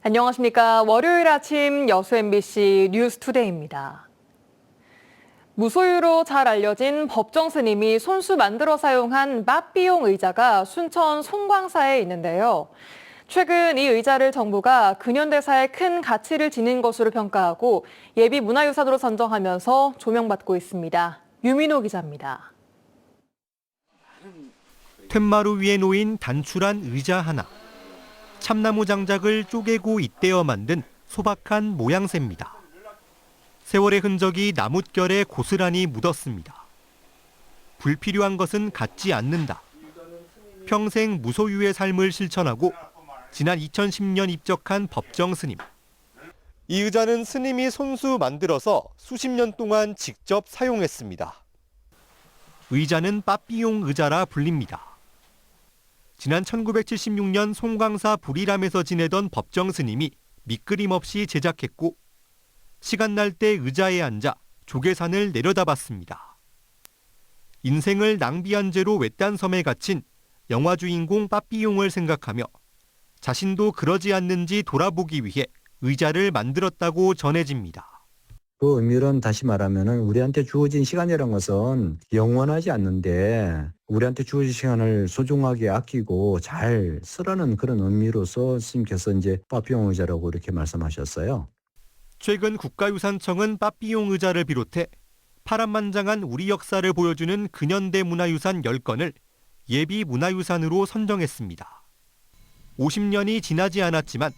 안녕하십니까. 월요일 아침 여수 MBC 뉴스투데이입니다. 무소유로 잘 알려진 법정 스님이 손수 만들어 사용한 빠삐용 의자가 순천 송광사에 있는데요. 최근 이 의자를 정부가 근현대사에 큰 가치를 지닌 것으로 평가하고 예비 문화유산으로 선정하면서 조명받고 있습니다. 유민호 기자입니다. 툇마루 위에 놓인 단출한 의자 하나. 참나무 장작을 쪼개고 잇대어 만든 소박한 모양새입니다. 세월의 흔적이 나뭇결에 고스란히 묻었습니다. 불필요한 것은 갖지 않는다. 평생 무소유의 삶을 실천하고 지난 2010년 입적한 법정 스님. 이 의자는 스님이 손수 만들어서 수십 년 동안 직접 사용했습니다. 의자는 빠삐용 의자라 불립니다. 지난 1976년 송광사 불이람에서 지내던 법정 스님이 밑그림 없이 제작했고 시간 날 때 의자에 앉아 조계산을 내려다봤습니다. 인생을 낭비한 죄로 외딴 섬에 갇힌 영화 주인공 빠삐용을 생각하며 자신도 그러지 않는지 돌아보기 위해 의자를 만들었다고 전해집니다. 그 의미는 다시 말하면은 우리한테 주어진 시간이라는 것은 영원하지 않는데 우리한테 주어진 시간을 소중하게 아끼고 잘 쓰라는 그런 의미로서 스님께서 이제 빠삐용 의자라고 이렇게 말씀하셨어요. 최근 국가유산청은 빠삐용 의자를 비롯해 파란만장한 우리 역사를 보여주는 근현대 문화유산 10건을 예비 문화유산으로 선정했습니다. 50년이 지나지 않았지만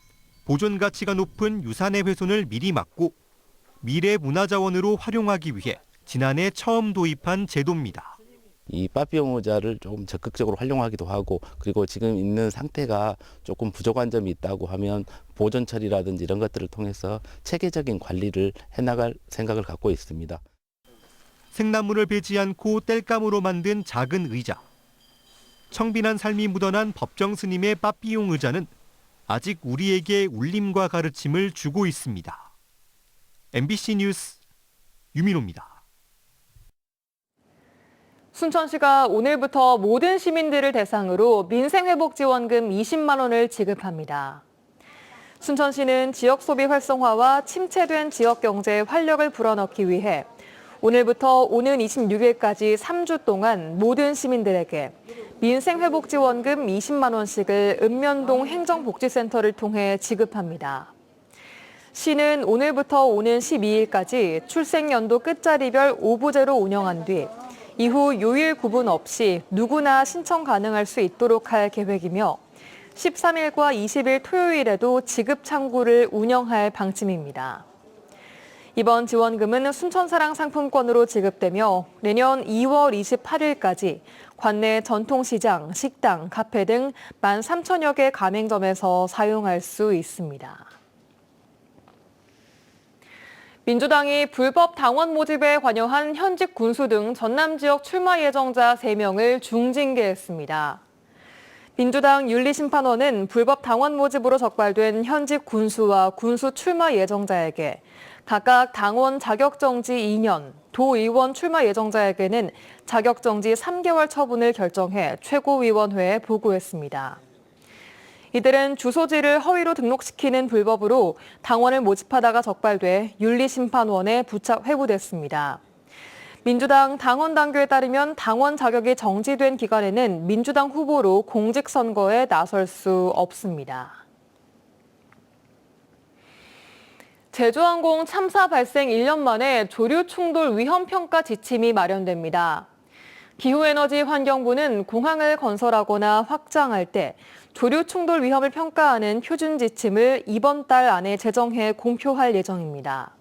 보존 가치가 높은 유산의 훼손을 미리 막고 미래 문화자원으로 활용하기 위해 지난해 처음 도입한 제도입니다. 이 빠삐용 의자를 조금 적극적으로 활용하기도 하고 그리고 지금 있는 상태가 조금 부족한 점이 있다고 하면 보존 처리라든지 이런 것들을 통해서 체계적인 관리를 해나갈 생각을 갖고 있습니다. 생나무를 베지 않고 땔감으로 만든 작은 의자. 청빈한 삶이 묻어난 법정 스님의 빠삐용 의자는 아직 우리에게 울림과 가르침을 주고 있습니다. MBC 뉴스 유민호입니다. 순천시가 오늘부터 모든 시민들을 대상으로 민생회복지원금 20만 원을 지급합니다. 순천시는 지역 소비 활성화와 침체된 지역 경제에 활력을 불어넣기 위해 오늘부터 오는 26일까지 3주 동안 모든 시민들에게 민생회복지원금 20만 원씩을 읍면동 행정복지센터를 통해 지급합니다. 시는 오늘부터 오는 12일까지 출생연도 끝자리별 5부제로 운영한 뒤 이후 요일 구분 없이 누구나 신청 가능할 수 있도록 할 계획이며 13일과 20일 토요일에도 지급 창구를 운영할 방침입니다. 이번 지원금은 순천사랑 상품권으로 지급되며 내년 2월 28일까지 관내 전통시장, 식당, 카페 등 13,000여 개 가맹점에서 사용할 수 있습니다. 민주당이 불법 당원 모집에 관여한 현직 군수 등 전남 지역 출마 예정자 3명을 중징계했습니다. 민주당 윤리심판원은 불법 당원 모집으로 적발된 현직 군수와 군수 출마 예정자에게 각각 당원 자격정지 2년, 도의원 출마 예정자에게는 자격정지 3개월 처분을 결정해 최고위원회에 보고했습니다. 이들은 주소지를 허위로 등록시키는 불법으로 당원을 모집하다가 적발돼 윤리심판원에 부착 회부됐습니다. 민주당 당원 당규에 따르면 당원 자격이 정지된 기간에는 민주당 후보로 공직선거에 나설 수 없습니다. 제주항공 참사 발생 1년 만에 조류 충돌 위험 평가 지침이 마련됩니다. 기후에너지 환경부는 공항을 건설하거나 확장할 때 조류 충돌 위험을 평가하는 표준 지침을 이번 달 안에 제정해 공표할 예정입니다.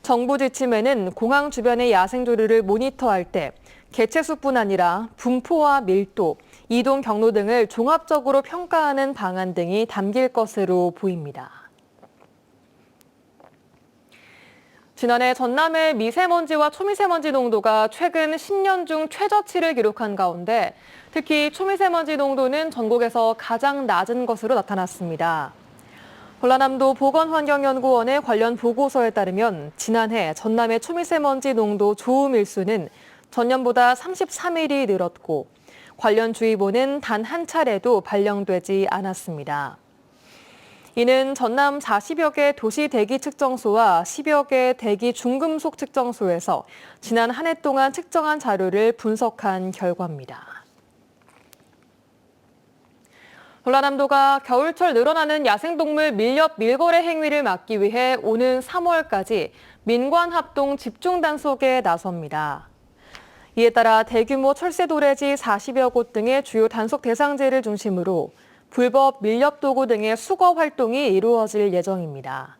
정부 지침에는 공항 주변의 야생조류를 모니터할 때 개체수뿐 아니라 분포와 밀도, 이동 경로 등을 종합적으로 평가하는 방안 등이 담길 것으로 보입니다. 지난해 전남의 미세먼지와 초미세먼지 농도가 최근 10년 중 최저치를 기록한 가운데 특히 초미세먼지 농도는 전국에서 가장 낮은 것으로 나타났습니다. 전라남도 보건환경연구원의 관련 보고서에 따르면 지난해 전남의 초미세먼지 농도 좋음 일수는 전년보다 33일이 늘었고 관련 주의보는 단 한 차례도 발령되지 않았습니다. 이는 전남 40여 개 도시 대기 측정소와 10여 개 대기 중금속 측정소에서 지난 한 해 동안 측정한 자료를 분석한 결과입니다. 전라남도가 겨울철 늘어나는 야생동물 밀렵 밀거래 행위를 막기 위해 오는 3월까지 민관 합동 집중 단속에 나섭니다. 이에 따라 대규모 철새 도래지 40여 곳 등의 주요 단속 대상지를 중심으로 불법 밀렵 도구 등의 수거 활동이 이루어질 예정입니다.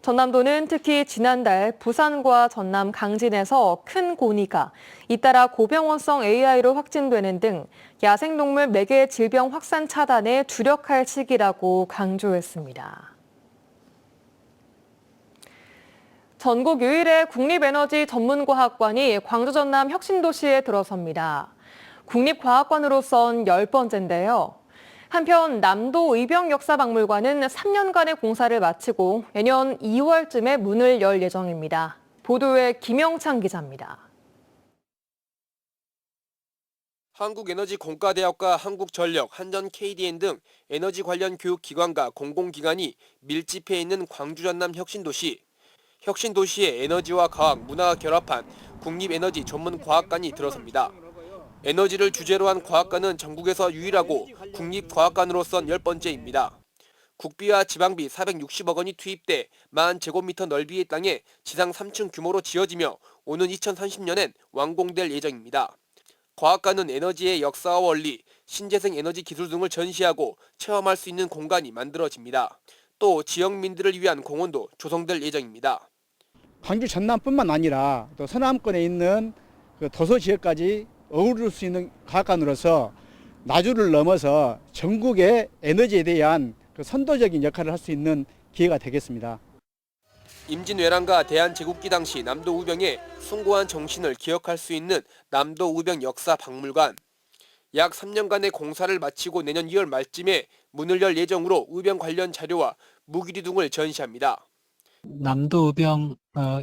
전남도는 특히 지난달 부산과 전남 강진에서 큰 고니가 잇따라 고병원성 AI로 확진되는 등 야생동물 매개 질병 확산 차단에 주력할 시기라고 강조했습니다. 전국 유일의 국립에너지 전문과학관이 광주 전남 혁신도시에 들어섭니다. 국립과학관으로선 10번째인데요. 한편 남도 의병역사박물관은 3년간의 공사를 마치고 내년 2월쯤에 문을 열 예정입니다. 보도에 김영창 기자입니다. 한국에너지공과대학과 한국전력, 한전 KDN 등 에너지 관련 교육기관과 공공기관이 밀집해 있는 광주 전남 혁신도시. 혁신도시에 에너지와 과학, 문화가 결합한 국립에너지 전문과학관이 들어섭니다. 에너지를 주제로 한 과학관은 전국에서 유일하고 국립과학관으로선 10번째입니다. 국비와 지방비 460억 원이 투입돼 10,000제곱미터 넓이의 땅에 지상 3층 규모로 지어지며 오는 2030년엔 완공될 예정입니다. 과학관은 에너지의 역사와 원리, 신재생 에너지 기술 등을 전시하고 체험할 수 있는 공간이 만들어집니다. 또 지역민들을 위한 공원도 조성될 예정입니다. 광주 전남뿐만 아니라 또 서남권에 있는 그 도서 지역까지 어우를 수 있는 과학관으로서 나주를 넘어서 전국의 에너지에 대한 그 선도적인 역할을 할 수 있는 기회가 되겠습니다. 임진왜란과 대한제국기 당시 남도 우병의 숭고한 정신을 기억할 수 있는 남도 우병 역사박물관. 약 3년간의 공사를 마치고 내년 2월 말쯤에 문을 열 예정으로 우병 관련 자료와 무기류 등을 전시합니다. 남도 우병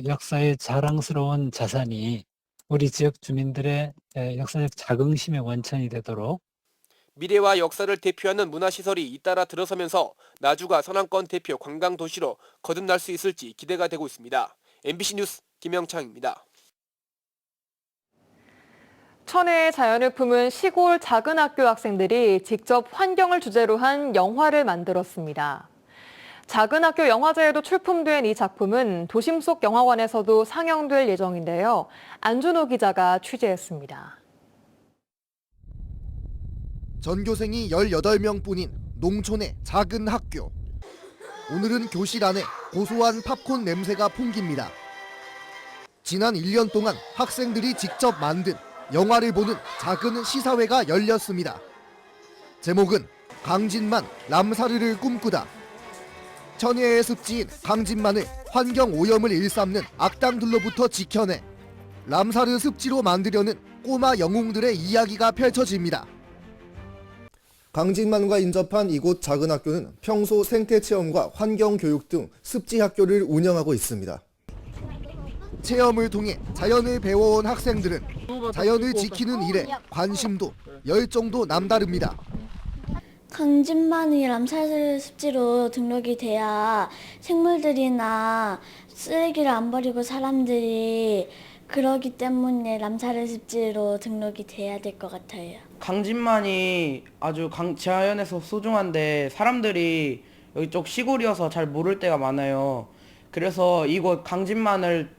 역사의 자랑스러운 자산이 우리 지역 주민들의 역사적 자긍심의 원천이 되도록 미래와 역사를 대표하는 문화시설이 잇따라 들어서면서 나주가 서남권 대표 관광도시로 거듭날 수 있을지 기대가 되고 있습니다. MBC 뉴스 김영창입니다. 천혜의 자연을 품은 시골 작은 학교 학생들이 직접 환경을 주제로 한 영화를 만들었습니다. 작은 학교 영화제에도 출품된 이 작품은 도심 속 영화관에서도 상영될 예정인데요. 안준호 기자가 취재했습니다. 전교생이 18명뿐인 농촌의 작은 학교. 오늘은 교실 안에 고소한 팝콘 냄새가 풍깁니다. 지난 1년 동안 학생들이 직접 만든 영화를 보는 작은 시사회가 열렸습니다. 제목은 강진만 람사르를 꿈꾸다. 천혜의 습지인 강진만을 환경 오염을 일삼는 악당들로부터 지켜내 람사르 습지로 만들려는 꼬마 영웅들의 이야기가 펼쳐집니다. 강진만과 인접한 이곳 작은 학교는 평소 생태 체험과 환경 교육 등 습지 학교를 운영하고 있습니다. 체험을 통해 자연을 배워온 학생들은 자연을 지키는 일에 관심도 열정도 남다릅니다. 강진만이 람사르 습지로 등록이 돼야 생물들이나 쓰레기를 안 버리고 사람들이 그러기 때문에 람사르 습지로 등록이 돼야 될 것 같아요. 강진만이 아주 자연에서 소중한데 사람들이 여기 쪽 시골이어서 잘 모를 때가 많아요. 그래서 이곳 강진만을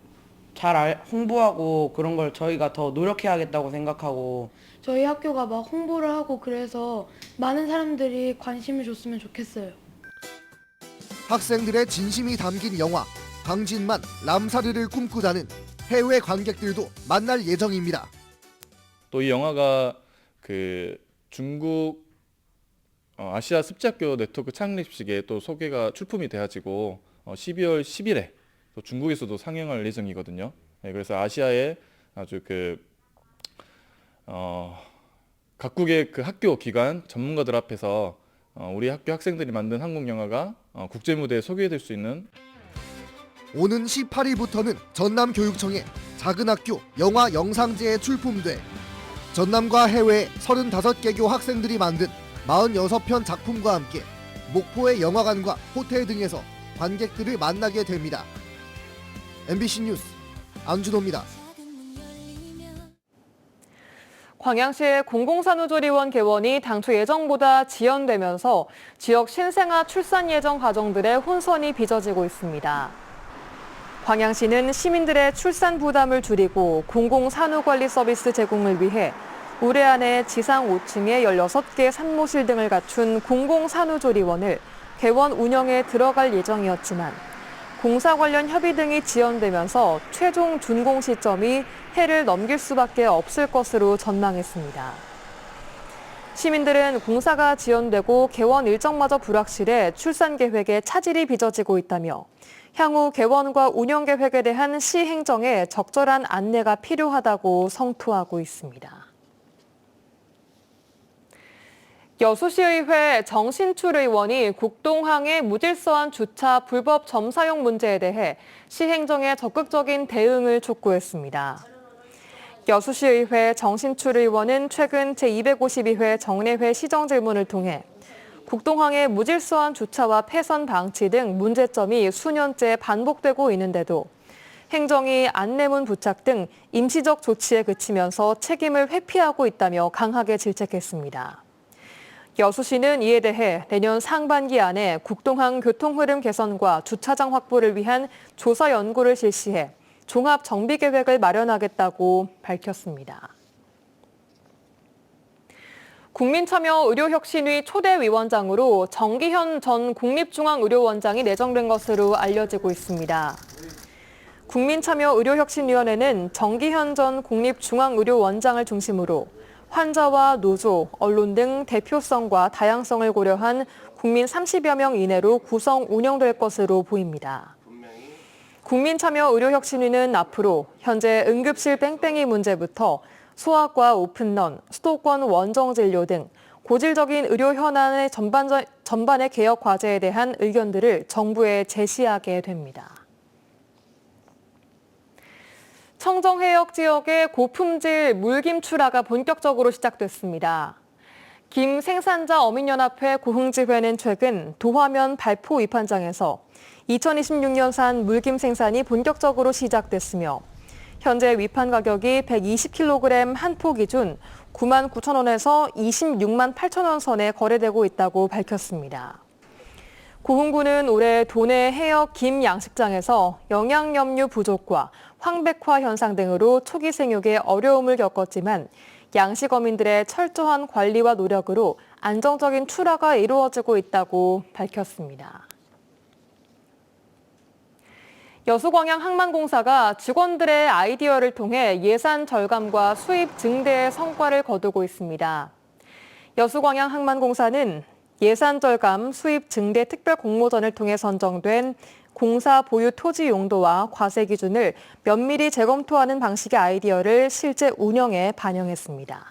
잘 홍보하고 그런 걸 저희가 더 노력해야겠다고 생각하고 저희 학교가 막 홍보를 하고 그래서 많은 사람들이 관심을 줬으면 좋겠어요. 학생들의 진심이 담긴 영화 강진만 람사르를 꿈꾸다는 해외 관객들도 만날 예정입니다. 또 이 영화가 그 중국 아시아 습지학교 네트워크 창립식에 또 소개가 출품이 돼가지고 12월 10일에 또 중국에서도 상영할 예정이거든요. 네, 그래서 아시아의 아주 각국의 그 학교 기관 전문가들 앞에서 우리 학교 학생들이 만든 한국 영화가 국제 무대에 소개될 수 있는. 오는 18일부터는 전남교육청의 작은 학교 영화 영상제에 출품돼 전남과 해외 35개교 학생들이 만든 46편 작품과 함께 목포의 영화관과 호텔 등에서 관객들을 만나게 됩니다. MBC 뉴스 안준호입니다. 광양시의 공공산후조리원 개원이 당초 예정보다 지연되면서 지역 신생아 출산 예정 가정들의 혼선이 빚어지고 있습니다. 광양시는 시민들의 출산 부담을 줄이고 공공산후관리 서비스 제공을 위해 올해 안에 지상 5층에 16개 산모실 등을 갖춘 공공산후조리원을 개원 운영에 들어갈 예정이었지만 공사 관련 협의 등이 지연되면서 최종 준공 시점이 해를 넘길 수밖에 없을 것으로 전망했습니다. 시민들은 공사가 지연되고 개원 일정마저 불확실해 출산 계획에 차질이 빚어지고 있다며 향후 개원과 운영 계획에 대한 시 행정에 적절한 안내가 필요하다고 성토하고 있습니다. 여수시의회 정신출 의원이 국동항의 무질서한 주차 불법 점사용 문제에 대해 시행정에 적극적인 대응을 촉구했습니다. 여수시의회 정신출 의원은 최근 제252회 정례회 시정질문을 통해 국동항의 무질서한 주차와 폐선 방치 등 문제점이 수년째 반복되고 있는데도 행정이 안내문 부착 등 임시적 조치에 그치면서 책임을 회피하고 있다며 강하게 질책했습니다. 여수시는 이에 대해 내년 상반기 안에 국동항 교통 흐름 개선과 주차장 확보를 위한 조사 연구를 실시해 종합 정비 계획을 마련하겠다고 밝혔습니다. 국민참여의료혁신위 초대위원장으로 정기현 전 국립중앙의료원장이 내정된 것으로 알려지고 있습니다. 국민참여의료혁신위원회는 정기현 전 국립중앙의료원장을 중심으로 환자와 노조, 언론 등 대표성과 다양성을 고려한 국민 30여 명 이내로 구성 운영될 것으로 보입니다. 국민참여의료혁신위는 앞으로 현재 응급실 뺑뺑이 문제부터 소아과 오픈런, 수도권 원정진료 등 고질적인 의료 현안의 전반의 개혁 과제에 대한 의견들을 정부에 제시하게 됩니다. 청정해역 지역의 고품질 물김 출하가 본격적으로 시작됐습니다. 김 생산자 어민연합회 고흥지회는 최근 도화면 발포 위판장에서 2026년산 물김 생산이 본격적으로 시작됐으며 현재 위판 가격이 120kg 한 포 기준 99,000원에서 26만 8천원 선에 거래되고 있다고 밝혔습니다. 고흥군은 올해 도내 해역 김 양식장에서 영양염류 부족과 황백화 현상 등으로 초기 생육에 어려움을 겪었지만 양식어민들의 철저한 관리와 노력으로 안정적인 출하가 이루어지고 있다고 밝혔습니다. 여수광양항만공사가 직원들의 아이디어를 통해 예산 절감과 수입 증대의 성과를 거두고 있습니다. 여수광양항만공사는 예산 절감, 수입 증대 특별 공모전을 통해 선정된 공사 보유 토지 용도와 과세 기준을 면밀히 재검토하는 방식의 아이디어를 실제 운영에 반영했습니다.